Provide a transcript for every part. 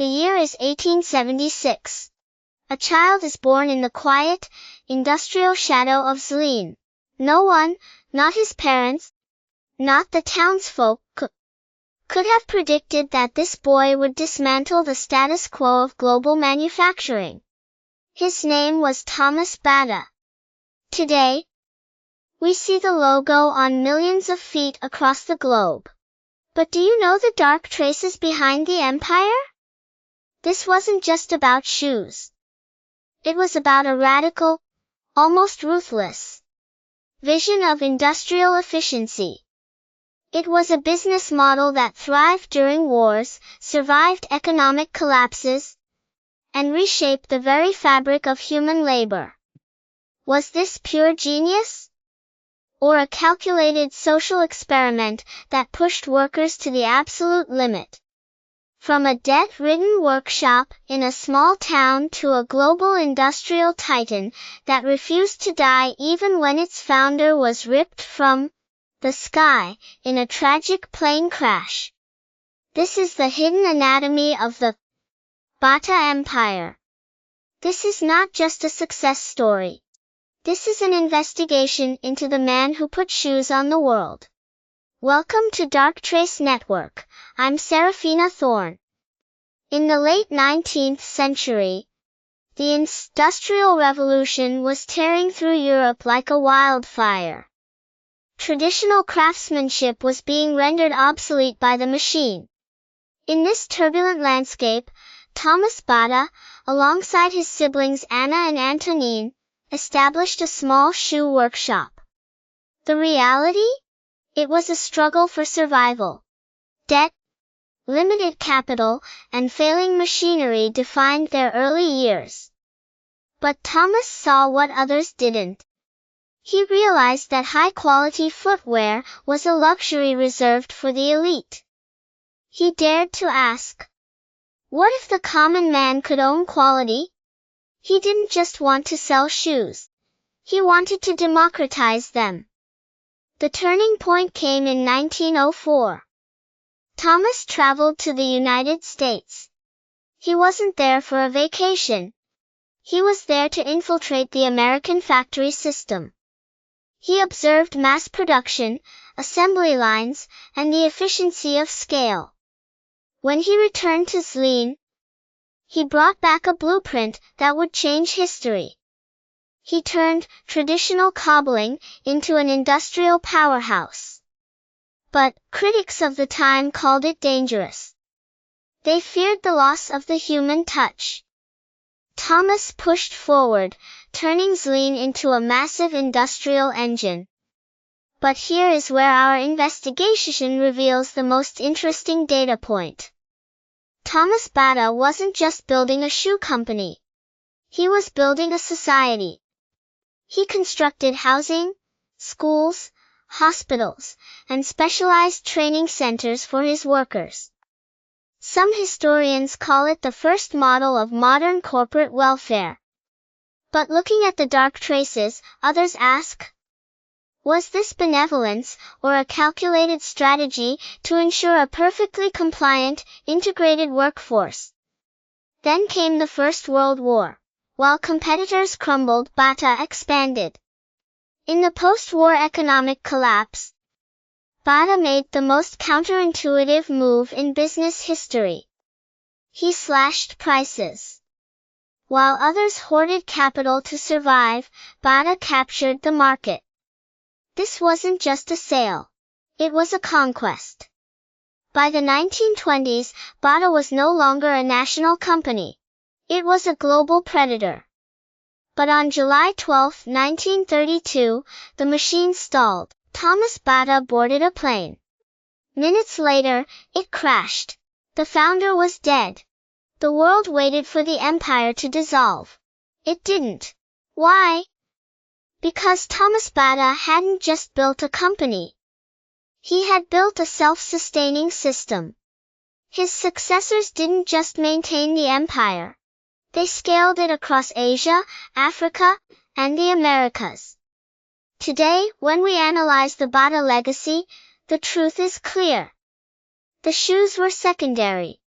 The year is 1876. A child is born in the quiet, industrial shadow of Zlín. No one, not his parents, not the townsfolk, could have predicted that this boy would dismantle the status quo of global manufacturing. His name was Thomas Bata. Today, we see the logo on millions of feet across the globe. But do you know the dark traces behind the empire? This wasn't just about shoes. It was about a radical, almost ruthless, vision of industrial efficiency. It was a business model that thrived during wars, survived economic collapses, and reshaped the very fabric of human labor. Was this pure genius? Or a calculated social experiment that pushed workers to the absolute limit? From a debt-ridden workshop in a small town to a global industrial titan that refused to die even when its founder was ripped from the sky in a tragic plane crash. This is the hidden anatomy of the Bata Empire. This is not just a success story. This is an investigation into the man who put shoes on the world. Welcome to DarkTrace Network. I'm Serafina Thorne. In the late 19th century, the Industrial Revolution was tearing through Europe like a wildfire. Traditional craftsmanship was being rendered obsolete by the machine. In this turbulent landscape, Thomas Bata, alongside his siblings Anna and Antonine, established a small shoe workshop. The reality? It was a struggle for survival. Debt, limited capital, and failing machinery defined their early years. But Thomas saw what others didn't. He realized that high-quality footwear was a luxury reserved for the elite. He dared to ask, what if the common man could own quality? He didn't just want to sell shoes. He wanted to democratize them. The turning point came in 1904. Thomas traveled to the United States. He wasn't there for a vacation. He was there to infiltrate the American factory system. He observed mass production, assembly lines, and the efficiency of scale. When he returned to Zlín, he brought back a blueprint that would change history. He turned traditional cobbling into an industrial powerhouse. But critics of the time called it dangerous. They feared the loss of the human touch. Thomas pushed forward, turning Zlín into a massive industrial engine. But here is where our investigation reveals the most interesting data point. Thomas Bata wasn't just building a shoe company. He was building a society. He constructed housing, schools, hospitals, and specialized training centers for his workers. Some historians call it the first model of modern corporate welfare. But looking at the dark traces, others ask, was this benevolence or a calculated strategy to ensure a perfectly compliant, integrated workforce? Then came the First World War. While competitors crumbled, Bata expanded. In the post-war economic collapse, Bata made the most counterintuitive move in business history. He slashed prices. While others hoarded capital to survive, Bata captured the market. This wasn't just a sale. It was a conquest. By the 1920s, Bata was no longer a national company. It was a global predator. But on July 12, 1932, the machine stalled. Thomas Bata boarded a plane. Minutes later, it crashed. The founder was dead. The world waited for the empire to dissolve. It didn't. Why? Because Thomas Bata hadn't just built a company. He had built a self-sustaining system. His successors didn't just maintain the empire. They scaled it across Asia, Africa, and the Americas. Today, when we analyze the Bata legacy, the truth is clear. The shoes were secondary.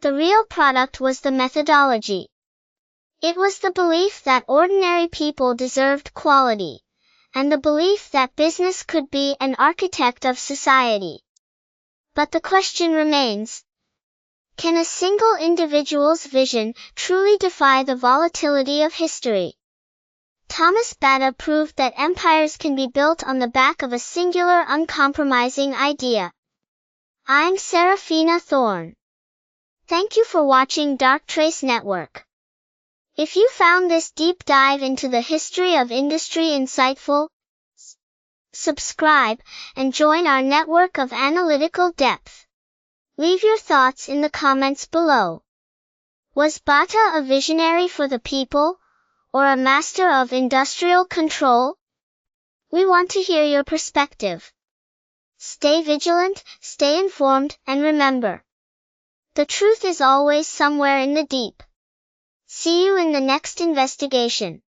The real product was the methodology. It was the belief that ordinary people deserved quality, and the belief that business could be an architect of society. But the question remains, can a single individual's vision truly defy the volatility of history? Thomas Bata proved that empires can be built on the back of a singular, uncompromising idea. I'm Serafina Thorne. Thank you for watching DarkTrace Network. If you found this deep dive into the history of industry insightful, subscribe and join our network of analytical depth. Leave your thoughts in the comments below. Was Bata a visionary for the people, or a master of industrial control? We want to hear your perspective. Stay vigilant, stay informed, and remember, the truth is always somewhere in the deep. See you in the next investigation.